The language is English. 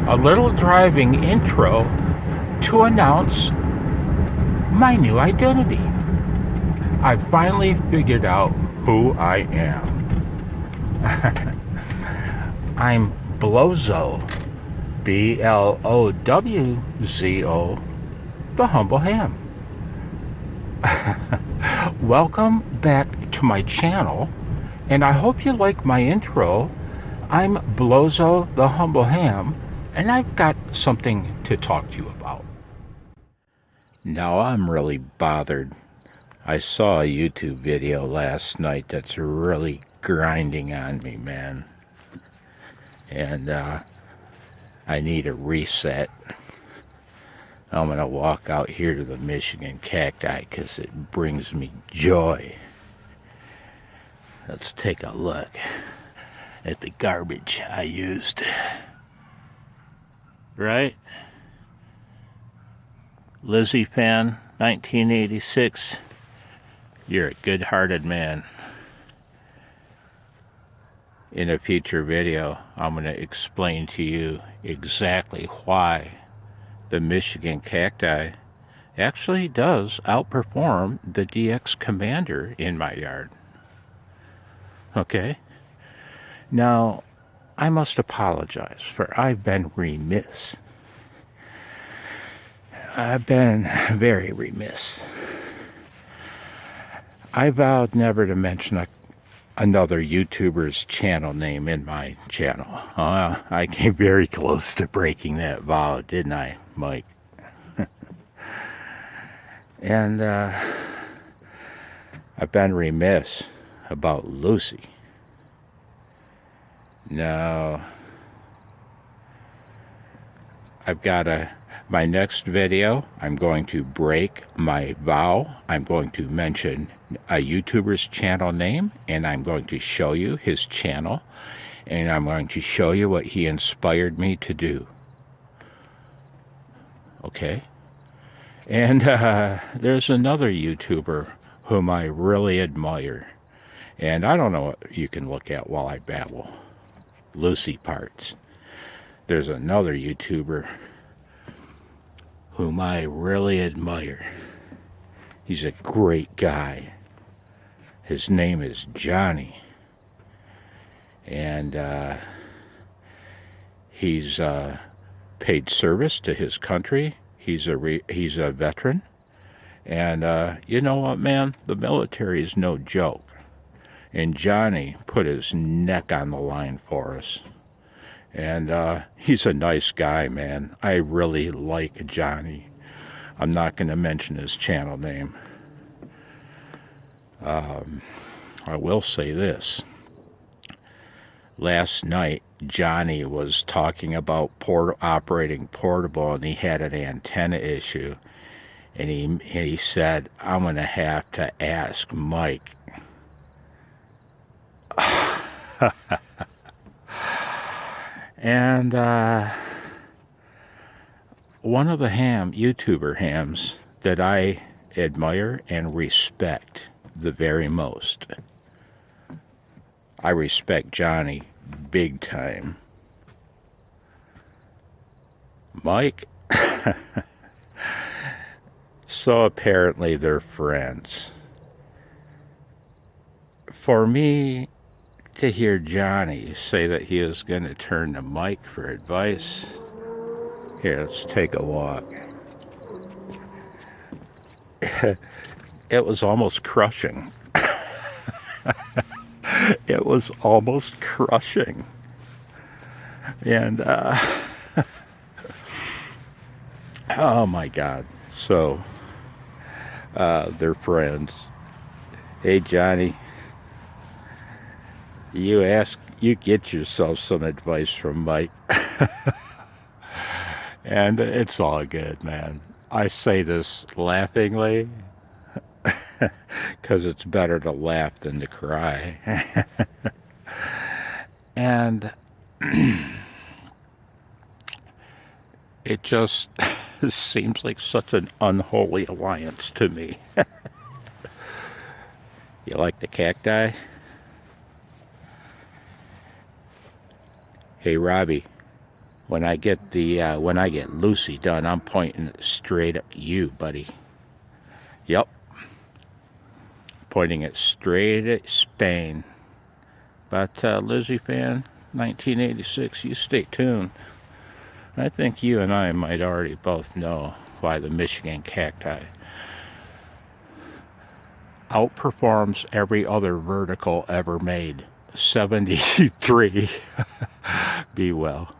a little driving intro to announce my new identity. I finally figured out who I am. I'm Blowzo, Blowzo, the humble ham. Welcome back to my channel, and I hope you like my intro. I'm Blowzo, the humble ham, and I've got something to talk to you about. Now, I'm really bothered. I saw a YouTube video last night that's really grinding on me, man. And I need a reset. I'm going to walk out here to the Michigan cacti because it brings me joy. Let's take a look at the garbage I used. Right? Lizzie fan, 1986. You're a good-hearted man. In a future video, I'm going to explain to you exactly why the Michigan cacti actually does outperform the DX Commander in my yard. Okay? Now, I must apologize, for I've been remiss. I've been very remiss. I vowed never to mention another YouTuber's channel name in my channel. I came very close to breaking that vow, didn't I, Mike? And I've been remiss about Lucy. Now, I've got my next video, I'm going to break my vow. I'm going to mention a YouTuber's channel name, and I'm going to show you his channel, and I'm going to show you what he inspired me to do. Okay? And there's another YouTuber whom I really admire, and I don't know what you can look at while I babble. Lucy parts. There's another YouTuber whom I really admire. He's a great guy. His name is Johnny. And he's paid service to his country. He's a veteran. And you know what, man? The military is no joke. And Johnny put his neck on the line for us. And he's a nice guy, man. I really like Johnny. I'm not going to mention his channel name. I will say this. Last night, Johnny was talking about operating portable, and he had an antenna issue. And he said, I'm going to have to ask Mike. And one of the YouTuber hams that I admire and respect the very most. I respect Johnny big time. Mike? So apparently they're friends. For me to hear Johnny say that he was going to turn to Mike for advice. Here, let's take a walk. It was almost crushing. It was almost crushing. And, oh my God. So, they're friends. Hey, Johnny. You get yourself some advice from Mike. And it's all good, man. I say this laughingly because it's better to laugh than to cry. And it just seems like such an unholy alliance to me. You like the cacti? Hey, Robbie, When I get Lucy done, I'm pointing it straight at you, buddy. Yep. Pointing it straight at Spain. But Lizzie fan, 1986, you stay tuned. I think you and I might already both know why the Michigan cacti outperforms every other vertical ever made. 73. Be well.